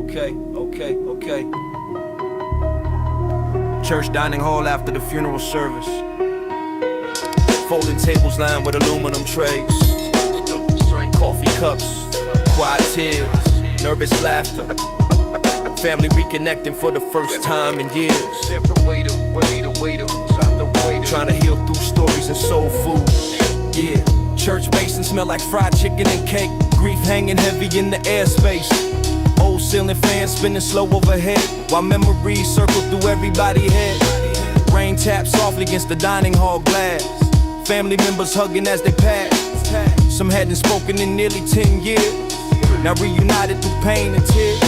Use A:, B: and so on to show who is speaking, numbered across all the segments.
A: Okay. Church dining hall after the funeral service. Folding tables lined with aluminum trays. Coffee cups, quiet tears, nervous laughter. Family reconnecting for the first time in years. Trying to heal through stories and soul food. Yeah, church basin smell like fried chicken and cake. Grief hanging heavy in the airspace. Old ceiling fans spinning slow overhead, while memories circle through everybody's head. Rain taps softly against the dining hall glass. Family members hugging as they pass. Some hadn't spoken in nearly 10 years, now reunited through pain and tears.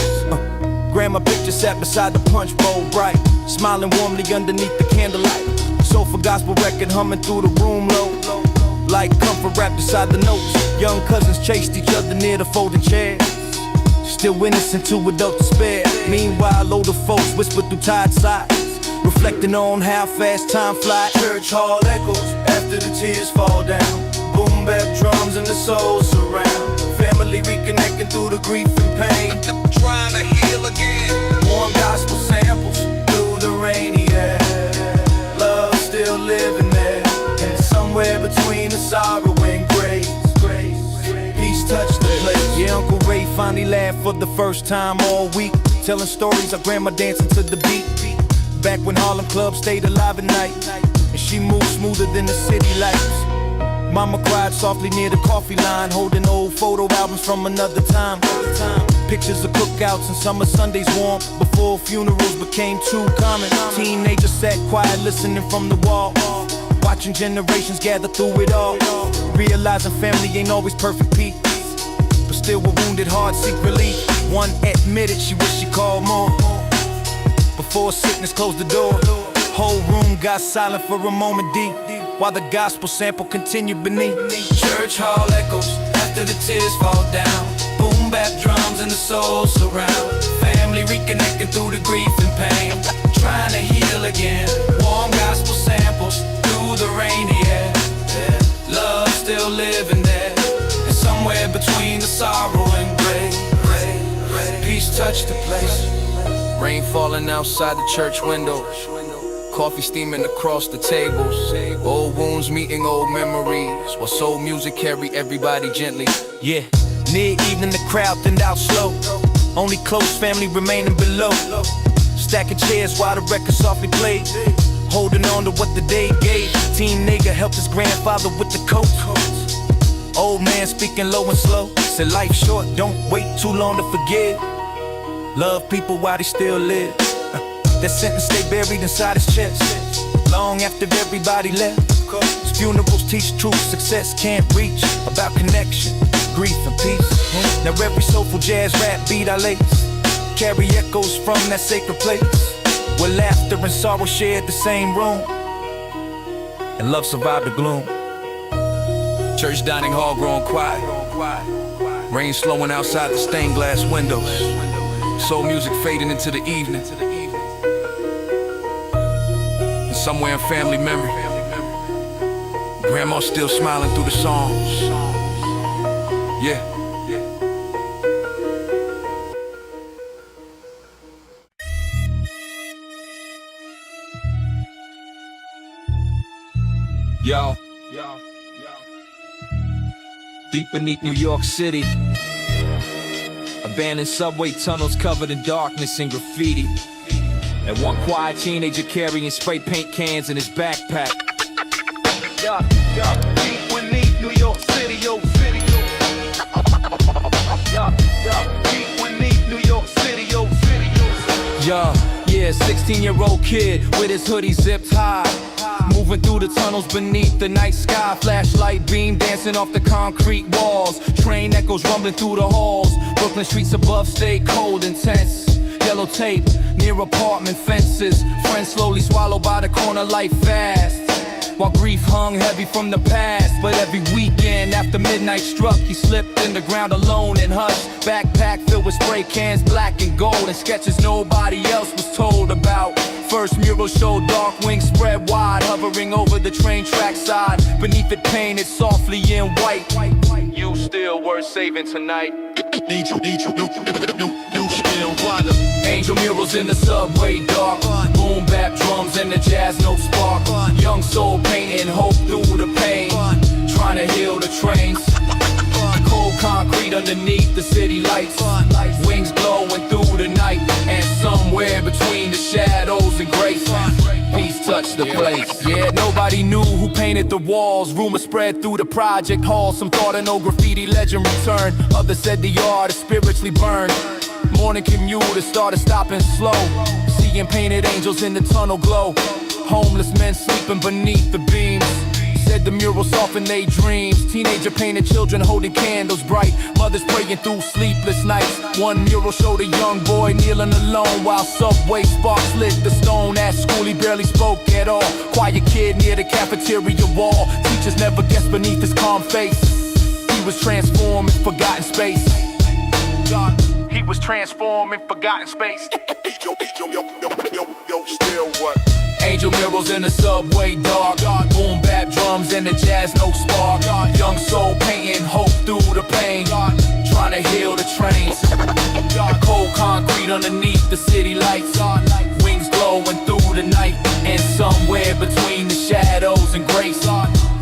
A: Grandma picture sat beside the punch bowl bright, smiling warmly underneath the candlelight. Soulful gospel record humming through the room low, like comfort wrapped beside the notes. Young cousins chased each other near the folding chairs, still innocent to adult despair. Meanwhile, older folks whisper through tired sighs, reflecting on how fast time flies. Church hall echoes after the tears fall down. Boom bap drums and the soul surround. Family reconnecting through the grief and pain. Trying to heal again. Warm gospel samples through the rainy air. Love still living there, and somewhere between the sorrow and grace, peace touched the place. Yeah, Uncle Ray finally laughed for the first time all week, telling stories of grandma dancing to the beat. Back when Harlem clubs stayed alive at night, and she moved smoother than the city lights. Mama cried softly near the coffee line, holding old photo albums from another time. Pictures of cookouts and summer Sundays warm, before funerals became too common. Teenagers sat quiet listening from the wall, watching generations gather through it all. Realizing family ain't always perfect peace, but still with wounded hearts seek relief. One admitted she wished she called more, before sickness closed the door. Whole room got silent for a moment deep, while the gospel sample continued beneath. Church hall echoes after the tears fall down. Boom bap drums and the soul surround. Family reconnecting through the grief and pain, trying to heal again. Warm gospel samples through the rainy air. Love still living there, and somewhere between the sorrow and gray, peace touched the place. Rain falling outside the church windows, coffee steaming across the tables. Old wounds meeting old memories, while soul music carry everybody gently. Yeah, near evening the crowd thinned out slow, only close family remaining below. Stacking chairs while the record softly played, holding on to what the day gave. Teen nigga helped his grandfather with the coat. Old man speaking low and slow, said life's short, don't wait too long to forgive. Love people while they still live. That sentence stay buried inside his chest, long after everybody left. His funerals teach truth success can't reach, about connection, grief and peace. Now every soulful jazz rap beat I lace carry echoes from that sacred place, where laughter and sorrow shared the same room, and love survived the gloom. Church dining hall growing quiet, rain slowing outside the stained glass windows. Soul music fading into the evening. And somewhere in family memory, grandma still smiling through the songs. Yeah. Yo. Deep beneath New York City, abandoned subway tunnels covered in darkness and graffiti, and one quiet teenager carrying spray paint cans in his backpack. Deep beneath New York City, yo, city, yo. Deep beneath New York City, yo, city, yo. Yeah, 16-year-old kid with his hoodie zipped high, moving through the tunnels beneath the night sky. Flashlight beam dancing off the concrete walls, train echoes rumbling through the halls. Brooklyn streets above stay cold and tense. Yellow tape near apartment fences. Friends slowly swallowed by the corner life fast, while grief hung heavy from the past. But every weekend after midnight struck, he slipped in the ground alone and hushed. Backpack filled with spray cans, black and gold, and sketches nobody else was told about. First mural showed dark wings spread wide, hovering over the train track side. Beneath it painted softly in white, you still worth saving tonight. Angel murals in the subway dark, boom bap drums and the jazz notes spark. Young soul painting hope through the pain, trying to heal the trains. Cold concrete underneath the city lights, wings glowing through the night, and somewhere between the shadows and grace, peace touched the place. Yeah, nobody knew who painted the walls. Rumors spread through the project halls. Some thought of no graffiti legend returned. Others said the yard is spiritually burned. Morning commuters started stopping slow, seeing painted angels in the tunnel glow. Homeless men sleeping beneath the beams, said the mural softened their dreams. Teenager painted children holding candles bright, mothers praying through sleepless nights. One mural showed a young boy kneeling alone while subway sparks lit the stone. At school he barely spoke at all, quiet kid near the cafeteria wall. Teachers never guessed beneath his calm face he was transformed in forgotten space. He was transformed in forgotten space. Still what? Angel murals in the subway dark, boom bap drums and the jazz notes spark. Young soul painting hope through the pain, trying to heal the trains. Cold concrete underneath the city lights, wings glowing through the night, and somewhere between the shadows and grace,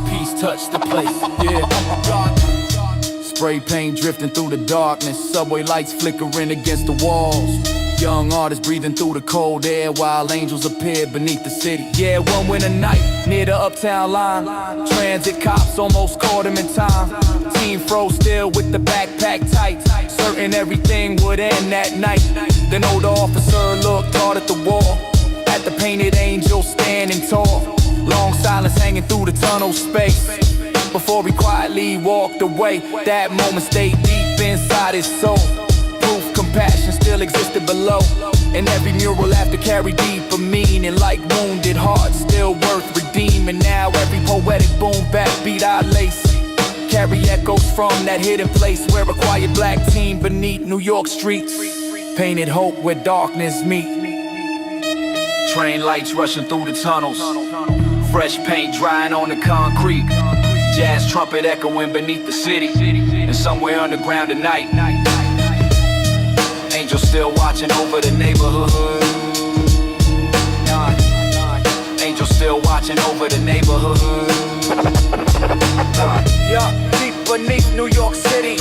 A: peace touched the place. Yeah. Spray paint drifting through the darkness, subway lights flickering against the walls. Young artists breathing through the cold air while angels appeared beneath the city. Yeah, one winter night near the uptown line, transit cops almost caught him in time. Team froze still with the backpack tight, certain everything would end that night. Then older officer looked hard at the wall, at the painted angel standing tall. Long silence hanging through the tunnel space before he quietly walked away. That moment stayed deep inside his soul. Proof compassion still existed below, and every mural after carried deeper meaning. Like wounded hearts still worth redeeming. Now every poetic boom bap beat I lace carry echoes from that hidden place where a quiet black teen beneath New York streets painted hope where darkness meet. Train lights rushing through the tunnels, fresh paint drying on the concrete, jazz trumpet echoing beneath the city, and somewhere underground tonight, angels still watching over the neighborhood. Angels still watching over the neighborhood. Yeah, deep beneath New York City.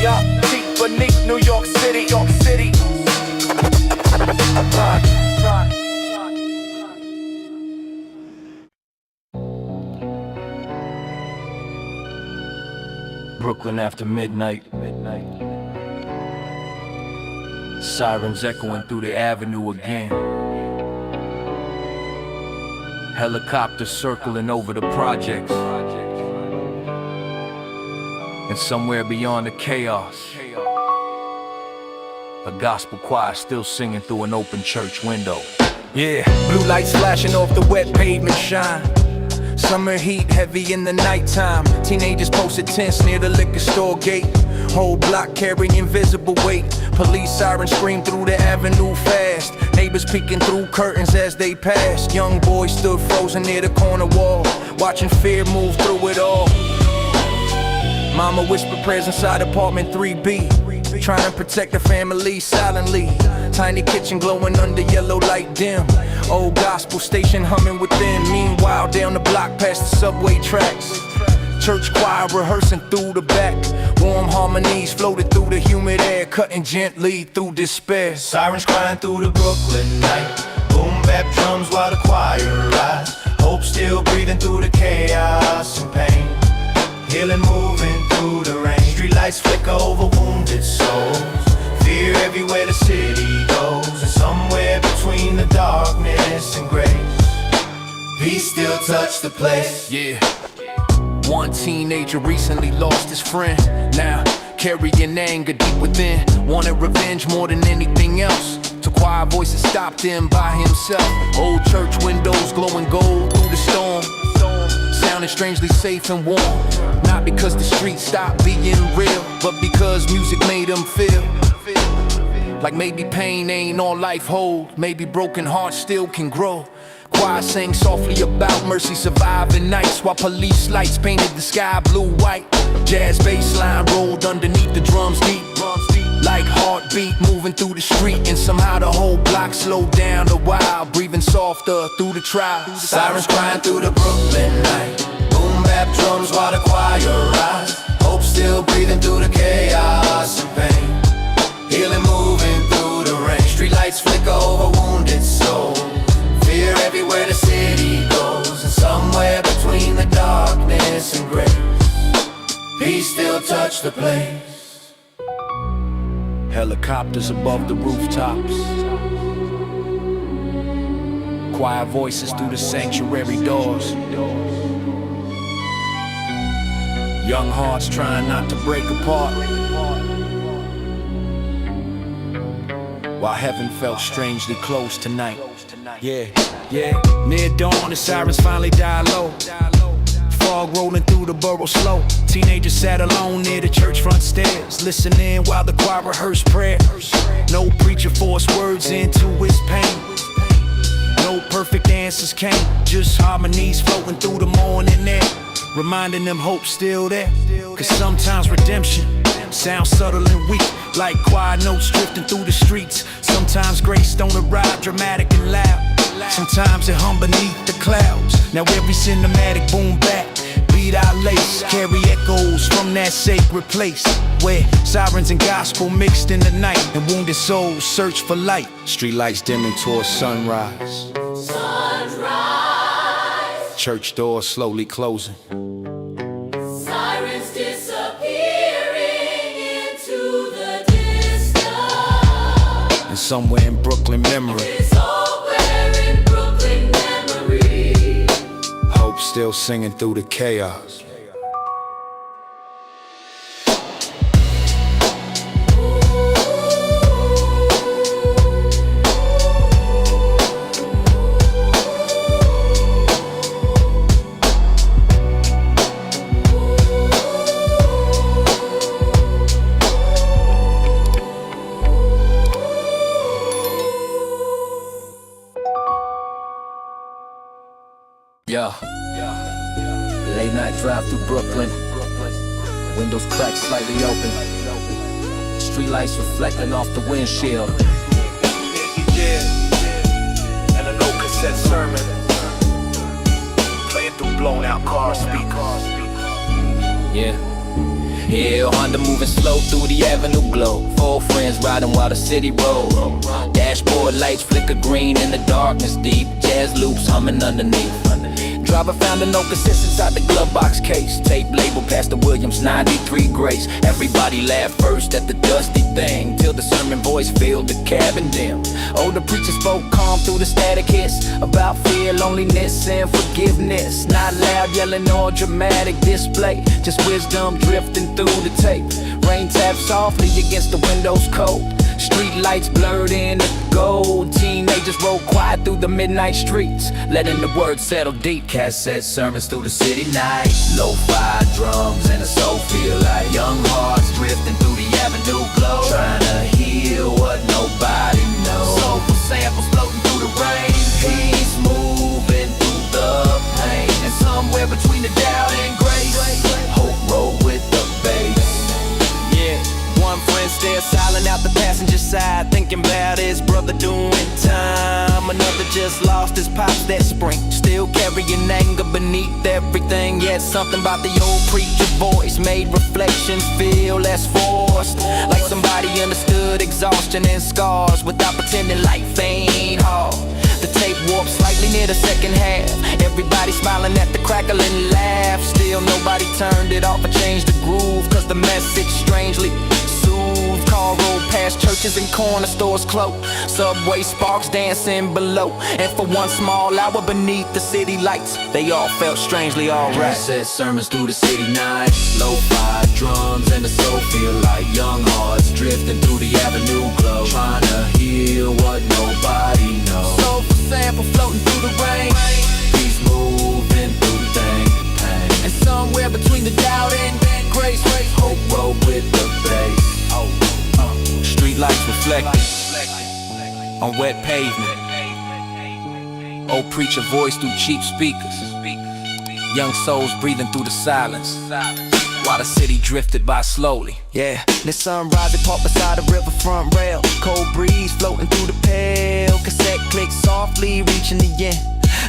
A: Yeah, deep beneath New York City. Brooklyn after midnight. Sirens echoing through the avenue again. Helicopters circling over the projects. And somewhere beyond the chaos, a gospel choir still singing through an open church window. Yeah, blue lights flashing off the wet pavement shine. Summer heat heavy in the nighttime. Teenagers posted tents near the liquor store gate. Whole block carrying invisible weight. Police sirens scream through the avenue fast. Neighbors peeking through curtains as they passed. Young boys stood frozen near the corner wall, watching fear move through it all. Mama whispered prayers inside apartment 3B, trying to protect the family silently. Tiny kitchen glowing under yellow light dim. Old gospel station humming within. Meanwhile down the block past the subway tracks, church choir rehearsing through the back. Warm harmonies floated through the humid air, cutting gently through despair.
B: Sirens crying through the Brooklyn night. Boom bap drums while the choir rise. Hope still breathing through the chaos and pain. Healing moving through the rain. Streetlights flicker over wounded souls. Fear everywhere the city goes, and somewhere between the darkness and grace, peace still touch the place.
A: Yeah. One teenager recently lost his friend, now carrying anger deep within. Wanted revenge more than anything else. To choir voices stopped him by himself. Old church windows glowing gold through the storm, sounding strangely safe and warm. Not because the streets stopped being real, but because music made them feel like maybe pain ain't all life hold. Maybe broken hearts still can grow. Choir sang softly about mercy surviving nights, while police lights painted the sky blue-white. Jazz bass line rolled underneath the drums deep, like heartbeat moving through the street. And somehow the whole block slowed down a while, breathing softer through the trial.
B: Sirens crying through the Brooklyn night. Boom bap drums while the choir rise. Hope still breathing through the chaos and pain. Healing moving through the rain. Streetlights flicker over wounded souls. Fear everywhere the city goes. And somewhere between the darkness and grace, peace still touch the place.
A: Helicopters above the rooftops, choir voices through the sanctuary doors. Young hearts trying not to break apart, while heaven felt strangely close tonight. Yeah, near dawn the sirens finally die low. Fog rolling through the borough slow. Teenagers sat alone near the church front stairs, listening while the choir rehearsed prayer. No preacher forced words into his pain. No perfect answers came, just harmonies floating through the morning air, reminding them hope's still there. Cause sometimes redemption sounds subtle and weak, like choir notes drifting through the streets. Sometimes grace don't arrive dramatic and loud. Sometimes it hum beneath the clouds. Now every cinematic boom bap beat our lace carry echoes from that sacred place, where sirens and gospel mixed in the night, and wounded souls search for light. Streetlights dimming towards sunrise. Church doors slowly closing.
C: Sirens disappearing into the distance.
A: And somewhere in Brooklyn memory,
C: Somewhere in Brooklyn memory,
A: hope still singing through the chaos.
D: Late night drive through Brooklyn. Windows cracked slightly open. Streetlights reflecting off the windshield.
A: And an old cassette sermon playing through blown out car speakers.
D: Yeah, Honda moving slow through the avenue glow. 4 friends riding while the city roll. Dashboard lights flicker green in the darkness deep. Jazz loops humming underneath. Driver found a no cassette inside the glove box case. Tape label Pastor Williams 93 Grace. Everybody laughed first at the dusty thing, till the sermon voice filled the cabin dim. Older preacher spoke calm through the static hiss about fear, loneliness, and forgiveness. Not loud yelling or dramatic display, just wisdom drifting through the tape. Rain tapped softly against the windows cold. Street lights blurred in the gold. Teenagers rode quiet through the midnight streets, letting the words settle deep. Cassette sermons through the city night. Lo-fi drums and a soul feel like young hearts drifting through the avenue glow, trying to heal what nobody knows. Soulful samples floating through the rain. Peace moving through the pain. And somewhere between the doubt and grace, hope rolled with the bass.
A: One friend stared silent out the passenger side, thinking about his brother doing time. Another just lost his pops that spring, still carrying anger beneath everything. Yet something about the old preacher voice made reflections feel less forced, like somebody understood exhaustion and scars without pretending life ain't hard. The tape warped slightly near the second half. Everybody smiling at the crackling laugh. Still nobody turned it off or changed the groove, cause the message strangely soothed. Car rolled past churches and corner stores closed. Subway sparks dancing below. And for one small hour beneath the city lights, they all felt strangely alright.
D: Cassette sermons through the city night. Lo-fi drums and the soul feel like young hearts drifting through the avenue glow, trying to heal what nobody knows.
A: Soulful sample floating through the rain.
D: Peace moving through the pain.
A: And somewhere between the doubt and grace,
D: hope roll with the bass.
A: Street lights reflecting on wet pavement.
D: Old preacher voice through cheap speakers. Young souls breathing through the silence, while the city drifted by slowly.
A: Yeah, the sunrise it parked beside the riverfront rail. Cold breeze floating through the pale. Cassette clicks softly reaching the end,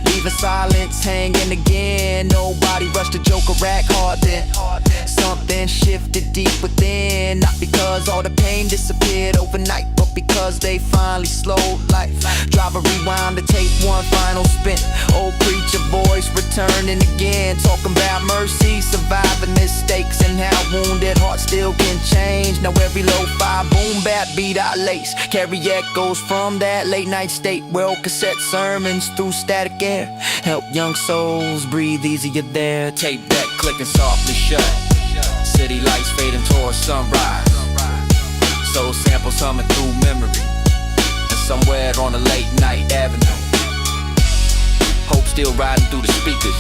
A: leaving silence hanging again. Nobody rushed to joke or rack hard then. Something shifted deep within, not because all the pain disappeared overnight, but because they finally slowed life. Driver rewind to tape one final spin. Old preacher voice returning again, talking about mercy, surviving mistakes, and how wounded hearts still can change. Now every lo-fi boom bap beat I lace carry echoes from that late night state where old cassette sermons through static air help young souls breathe easier there.
D: Tape deck clicking softly shut, city lights fading towards sunrise, soul samples humming through memory, and somewhere on a late night avenue, hope still riding through the speakers.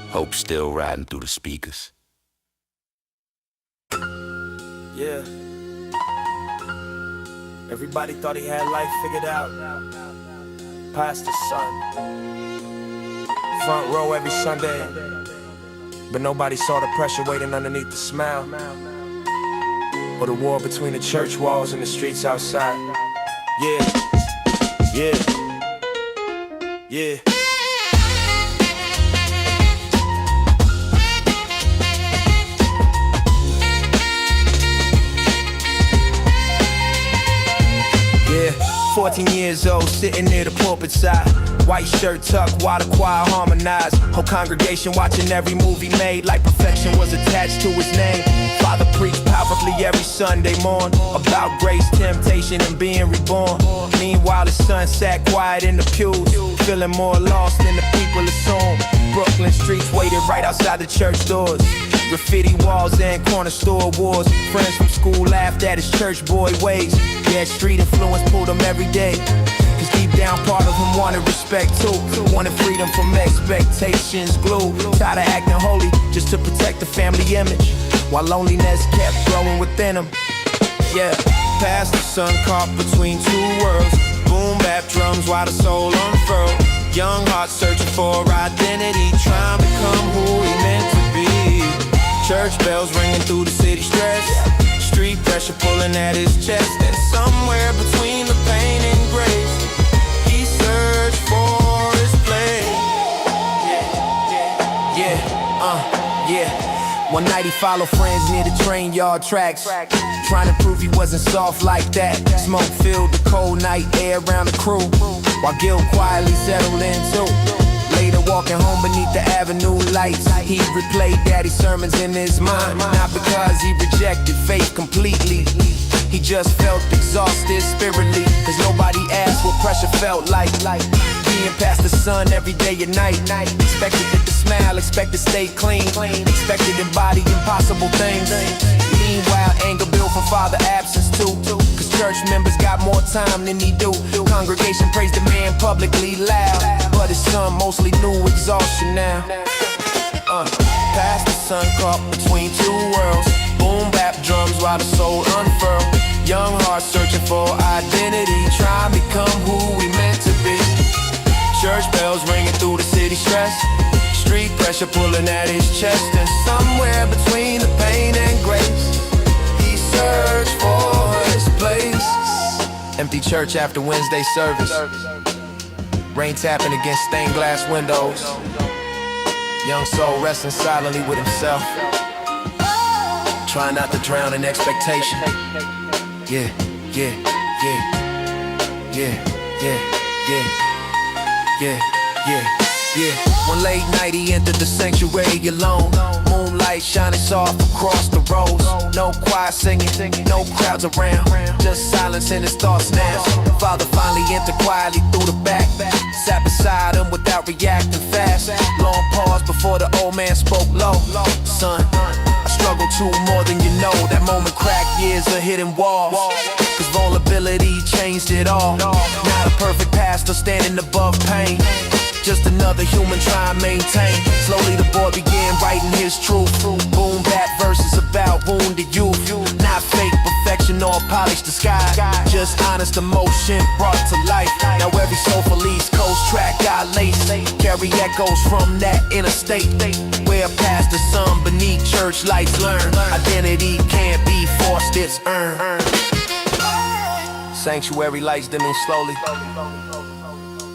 D: Hope still riding through the speakers.
A: Yeah. Everybody thought he had life figured out. Pastor son, front row every Sunday, but nobody saw the pressure waiting underneath the smile, or the war between the church walls and the streets outside. Yeah, yeah, yeah. Yeah, 14 years old, sitting near the pulpit side, white shirt tucked while the choir harmonized. Whole congregation watching every movie made like perfection was attached to his name. Father preached powerfully every Sunday morning about grace, temptation, and being reborn. Meanwhile, his son sat quiet in the pews, feeling more lost than the people assumed. Brooklyn streets waited right outside the church doors. Graffiti walls and corner store wars. Friends from school laughed at his church boy ways. Yeah, street influence pulled him every day, cause deep down part of him wanted respect too. Wanted freedom from expectations glued. Tired of acting holy just to protect the family image, while loneliness kept growing within him. Yeah, pastor son caught between two worlds. Boom bap drums while the soul unfurled. Young heart searching for identity, trying to become who he meant to be. Church bells ringing through the city stress, street pressure pulling at his chest, and somewhere between the pain and grace, he searched for his place. Yeah. One night he followed friends near the train yard tracks, trying to prove he wasn't soft like that. Smoke filled the cold night air around the crew, while guilt quietly settled in too. Later walking home beneath the avenue lights, he replayed daddy's sermons in his mind. Not because he rejected faith completely, he just felt exhausted spiritually, cause nobody asked what pressure felt like. Being pastor's son every day and night, expected to smile, expected to stay clean, expected to embody impossible things. Meanwhile, anger built from father absence too, cause church members got more time than he do. Congregation praised the man publicly loud, but his son mostly knew exhaustion now. Pastor's son caught between two worlds. Boom bap drums while the soul unfurled. Young heart searching for identity, trying to become who we meant to be. Church bells ringing through the city stress, street pressure pulling at his chest, and somewhere between the pain and grace, he searched for his place. Empty church after Wednesday service, rain tapping against stained glass windows. Young soul resting silently with himself, trying not to drown in expectation. Yeah. One late night he entered the sanctuary alone. Moonlight shining soft across the rows. No choir singing, no crowds around, just silence in his thoughts now. Father finally entered quietly through the back, sat beside him without reacting fast. Long pause before the old man spoke low. Son, I struggle too more than you know. That moment cracked years of hidden walls, cause vulnerability changed it all. Not a perfect pastor standing above pain, just another human trying to maintain. Slowly the boy began writing his truth. Boom bap verses about wounded youth, not fake perfection or polished the sky, just honest emotion brought to life. Now every soulful East Coast track got lace, carry echoes from that interstate, where past the sun beneath church lights learn. Identity can't be forced, it's earned. Sanctuary lights dimming slowly,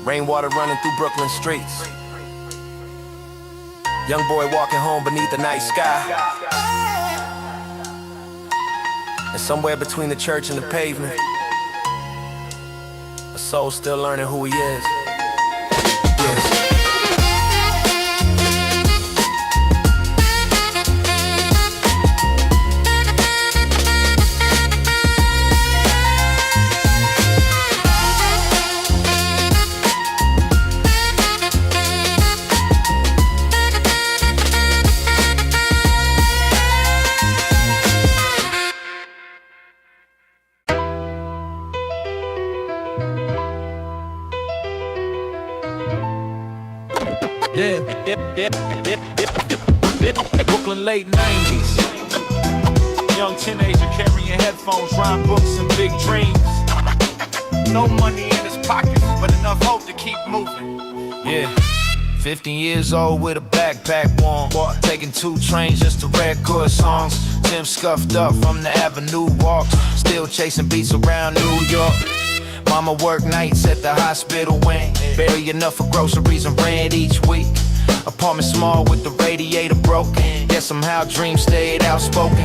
A: rainwater running through Brooklyn streets. Young boy walking home beneath the night sky. And somewhere between the church and the pavement, a soul still learning who he is. Yes.
E: Brooklyn late 90s. Young teenager carrying headphones, rhyme books and big dreams. No money in his pockets, but enough hope to keep moving.
A: Yeah, 15 years old with a backpack warm, taking 2 trains just to record songs. Tim scuffed up from the avenue walks, still chasing beats around New York. Mama work nights at the hospital wing, barely enough for groceries and rent each week. Apartment small with the radiator broken, yet somehow dreams stayed outspoken.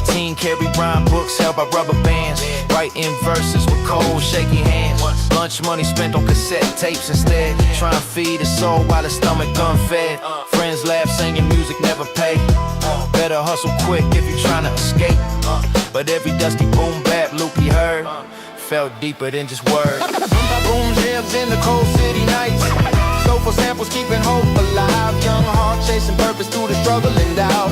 A: Teen carry rhyme books held by rubber bands, writing verses with cold shaky hands. Lunch money spent on cassette tapes instead, trying to feed his soul while his stomach unfed. Friends laugh singing music never pay, better hustle quick if you're trying to escape. But every dusty boom bap loop he heard felt deeper than just words. Boom jams in the cold city nights, soulful samples keeping hope alive. Young heart chasing purpose through the struggle and doubt.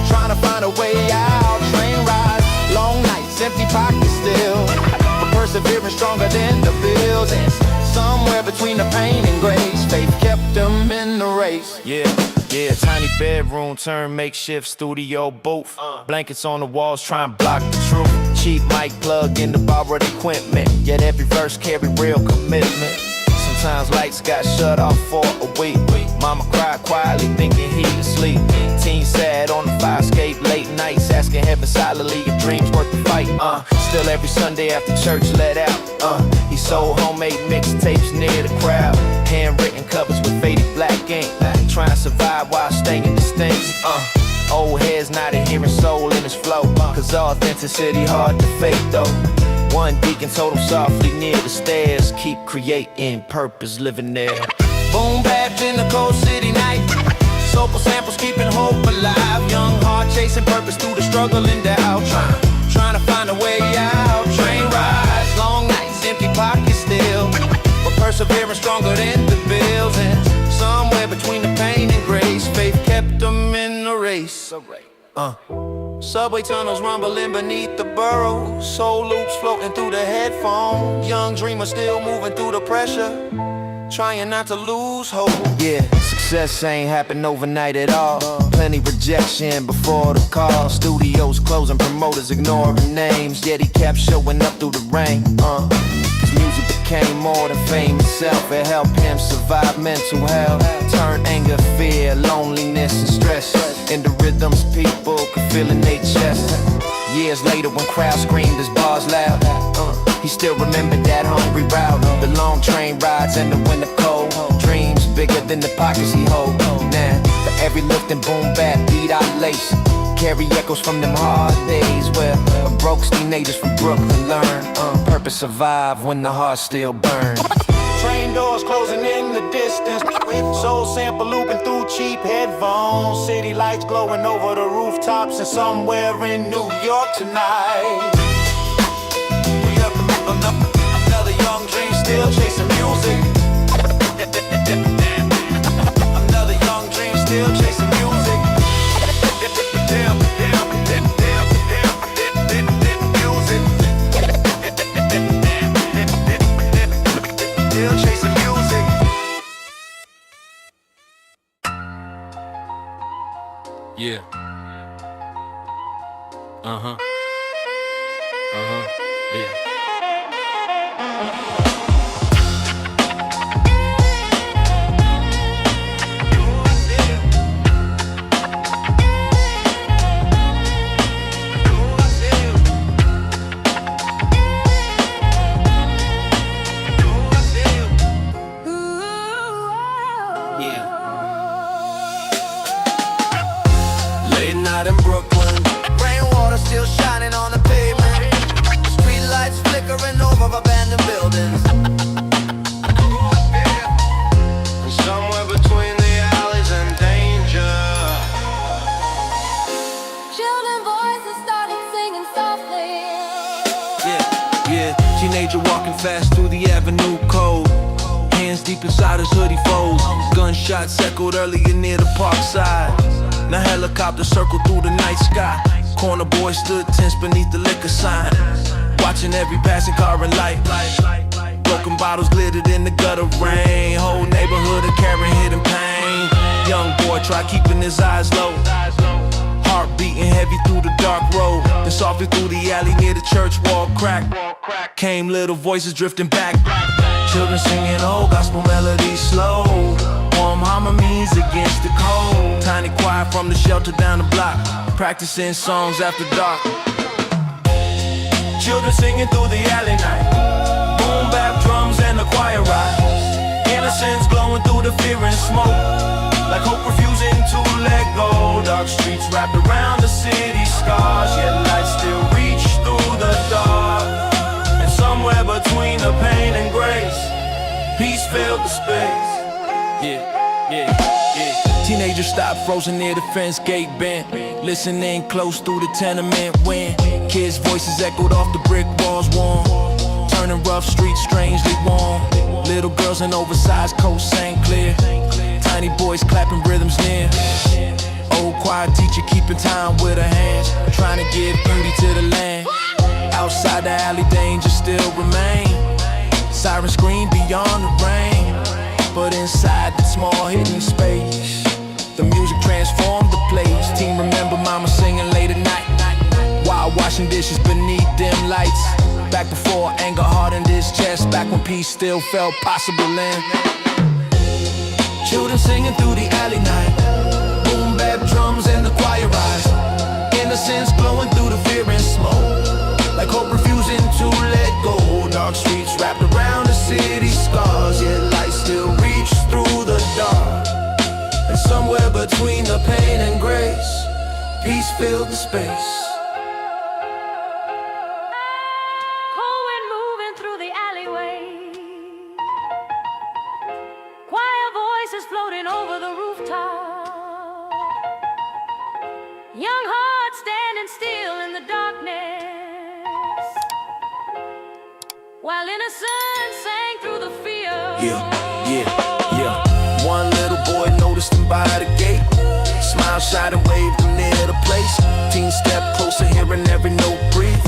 A: Trying to find a way out. Train rides, long nights, empty pockets still, but persevering stronger than the bills. And somewhere between the pain and grace, faith kept them in the race. Yeah, tiny bedroom turned makeshift studio booth. Blankets on the walls try and block the truth. Cheap mic plugged into borrowed equipment, yet every verse carried real commitment. Sometimes lights got shut off for a week. Mama cried quietly thinking he asleep. Teen sad on the fire escape late nights, asking heaven silently if dreams worth the fight. Still every Sunday after church let out, he sold homemade mixtapes near the crowd. Handwritten covers with faded black ink, trying to survive while staying distinct. Old heads not hearing soul in his flow, cause authenticity hard to fake though. One deacon told him softly near the stairs, keep creating purpose living there. Boom bap in the cold city night, soulful samples keeping hope alive. Young heart chasing purpose through the struggle and doubt, trying to find a way out. Train rides, long nights, empty pockets still, but persevering stronger than the bills. And somewhere between the pain and grace, faith kept them in the race. Subway tunnels rumbling beneath the borough, soul loops floating through the headphones. Young dreamer still moving through the pressure, trying not to lose hope. Yeah, success ain't happened overnight at all. Plenty rejection before the call. Studios closing, promoters ignoring names, yet he kept showing up through the rain. His music became more than fame itself. It helped him survive mental health, turn anger, fear, loneliness and stress into rhythms people could feel in their chest. Years later when crowds screamed his bars loud, he still remembered that hungry route, the long train rides and the winter cold. Dreams bigger than the pockets he hold. Now for every lifting boom bap beat I lace, carry echoes from them hard days where broke teenagers from Brooklyn learn. Purpose survive when the heart still burns. Train doors closing in the distance, soul sample looping through cheap headphones. City lights glowing over the rooftops, and somewhere in New York tonight, we up another young dream still chasing music. Another young dream still chasing music. Still chasing music.
E: Yeah.
A: Late night in Brooklyn,
B: Rainwater still shining on the pavement. Street lights flickering over abandoned buildings. And somewhere between the alleys and danger,
C: Children voices started singing softly.
A: yeah, teenager walking fast through the avenue cold. Hands deep inside his hoodie folds. Gunshots echoed earlier near the park side. Now helicopter circled through the night sky. Corner boy stood tense beneath the liquor sign, watching every passing car and light. Broken bottles glittered in the gutter rain. Whole neighborhood of carrying hidden pain. Young boy tried keeping his eyes low, heart beating heavy through the dark road. Then softly through the alley near the church wall crack came little voices drifting back. Children singing old gospel melodies slow. Warm harmonies against the cold. Tiny choir from the shelter down the block, practicing songs after dark. Children singing through the alley night. Boom bap drums and the choir rise. Innocence glowing through the fear and smoke, like hope refusing to let go. Dark streets wrapped around the city scars, yet light still reach through the dark. And somewhere between the pain and grace, peace filled the space. Teenagers stopped frozen near the fence gate bent, listening close through the tenement wind. Kids' voices echoed off the brick walls warm, turning rough streets strangely warm. Little girls in oversized coats sang clear, tiny boys clapping rhythms near. Old choir teacher keeping time with her hands, trying to give beauty to the land. Outside the alley danger still remain, sirens scream beyond the rain. But inside that small hidden space, the music transformed the place. Team remember mama singing late at night, while washing dishes beneath dim lights. Back before anger hardened his chest, back when peace still felt possible in. Children singing through the alley night. Boom bap drums and the choir rise. Innocence glowing through the fear and smoke, like hope refusing to let go. Dark streets wrapped around the city scars, yet light still reach through the dark. And somewhere between the pain and grace, peace filled the space.
C: Cold wind moving through the alleyway. Choir voices floating over the rooftop. Young hearts standing still in the darkness, while innocence sang through the fear.
A: One little boy noticed him by the gate, smiled, shied and waved him near the place. Teen stepped closer, hearing every note breathe,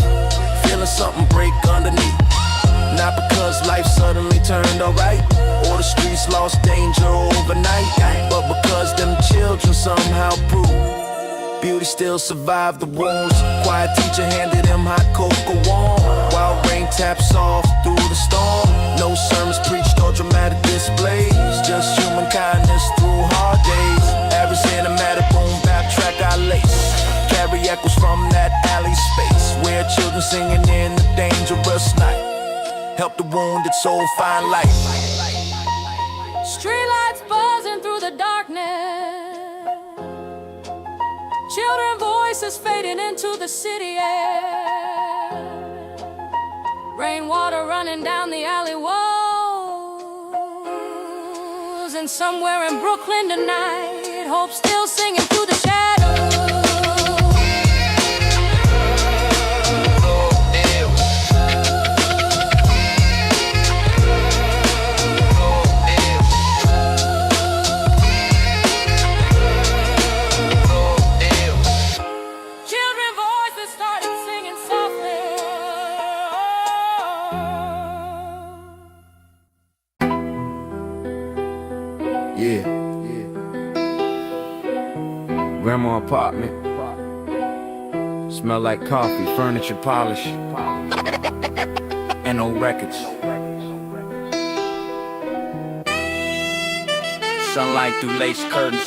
A: feeling something break underneath. Not because life suddenly turned alright, or the streets lost danger overnight, but because them children somehow proved beauty still survived the wounds. Choir teacher handed him hot cocoa warm, while rain tapped soft through the storm. No sermons preached or dramatic displays, just human kindness through hard days. Every cinematic boom bap track I lace carry echoes from that alley space, where children singing in the dangerous night help the wounded soul find life.
C: Streetlights buzzing through the darkness, children voices fading into the city air. Rainwater running down the alley walls, and somewhere in Brooklyn tonight, hope still singing through the shadows.
F: Grandma apartment. Smell like coffee, furniture polish. no records. Sunlight through lace curtains.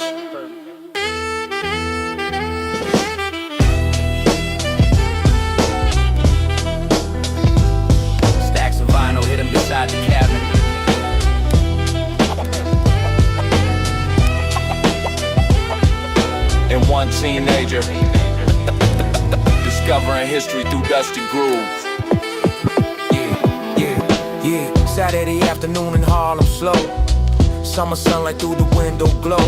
F: Stacks of vinyl hidden beside the cabinet. And one teenager discovering history through dusty grooves.
A: Yeah, Saturday afternoon in Harlem slow. Summer sunlight through the window glow.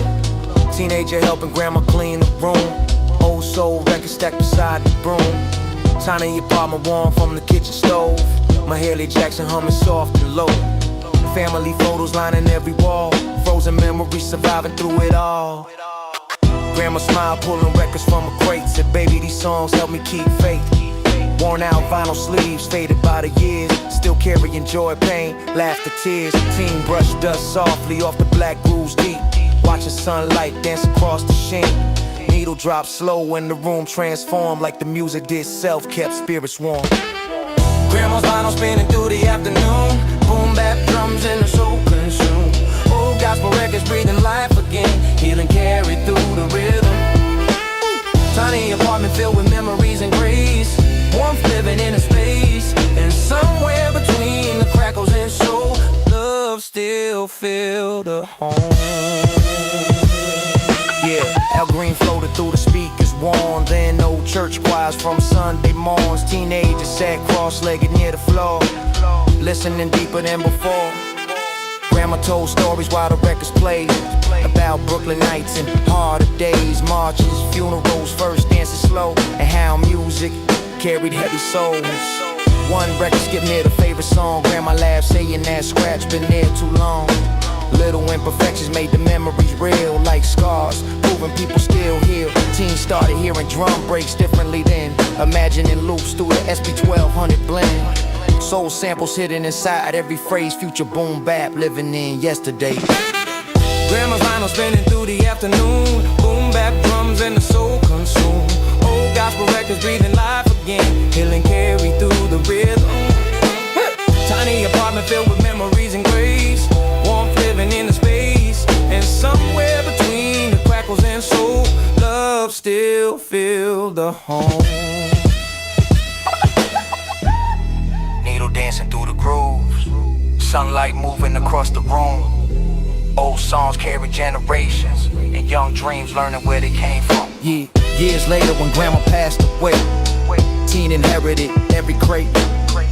A: Teenager helping grandma clean the room. Old soul record stacked beside the broom. Tiny apartment warm from the kitchen stove. Mahalia Jackson humming soft and low. Family photos lining every wall. Frozen memories surviving through it all. Grandma smile pulling records from a crate. Said baby these songs help me keep faith. Worn out vinyl sleeves faded by the years. Still carrying joy, pain, laughter, tears. Teen brush dust softly off the black grooves deep. Watching sunlight dance across the sheen. Needle drop slow when the room transformed. Like the music did self, kept spirits warm. Grandma's vinyl spinning through the afternoon. Boom bap drums in the soul consume. Old gospel records breathing life again. Healing carried through the rhythm. Tiny apartment filled with memories and grace. Warmth living in a space. And somewhere between the crackles and soul, love still filled the home. Yeah, Al Green floated through the speakers warm. Then old church choirs from Sunday morns. Teenagers sat cross-legged near the floor, listening deeper than before. Grandma told stories while the records played, about Brooklyn nights and harder days. Marches, funerals, first dances slow. And how music carried heavy souls. One record skip near the favorite song. Grandma laughed saying that scratch been there too long. Little imperfections made the memories real, like scars, proving people still heal. Teens started hearing drum breaks differently then, imagining loops through the SB 1200 blend. Soul samples hidden inside every phrase. Future boom bap living in yesterday. Grandma's vinyl spinning through the afternoon. Boom bap drums and the soul consume. Old gospel records breathing life again. Healing carry through the rhythm. Tiny apartment filled with memories and grace. Warmth living in the space. And somewhere between the crackles and soul, love still filled the home. Needle dancing through the grooves. Sunlight moving across the room. Old songs carry generations. And young dreams learning where they came from. Yeah, years later when grandma passed away, teen inherited every crate.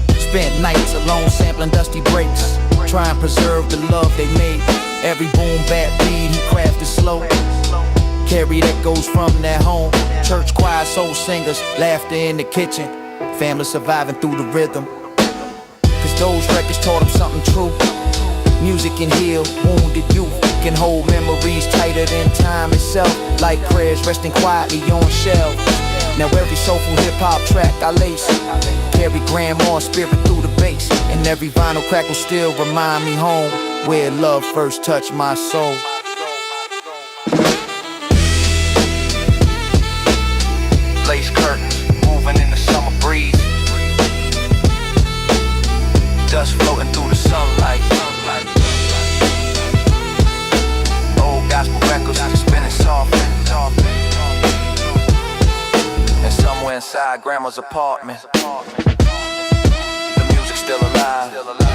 A: Spent nights alone sampling dusty breaks. Try and preserve the love they made. Every boom bap beat he crafted slow. Carried echoes from their home. Church choir, soul singers, laughter in the kitchen. Family surviving through the rhythm. Cause those records taught them something true. Music can heal wounded youth. Can hold memories tighter than time itself. Like prayers resting quietly on shelves. Now every soulful hip-hop track I lace carry grandma's spirit through the bass. And every vinyl crackle still remind me home, where love first touched my soul. Lace curtains, moving in the summer breeze. Dust floating through the sunlight. Old gospel records spinning softly. And somewhere inside grandma's apartment, the music's still alive.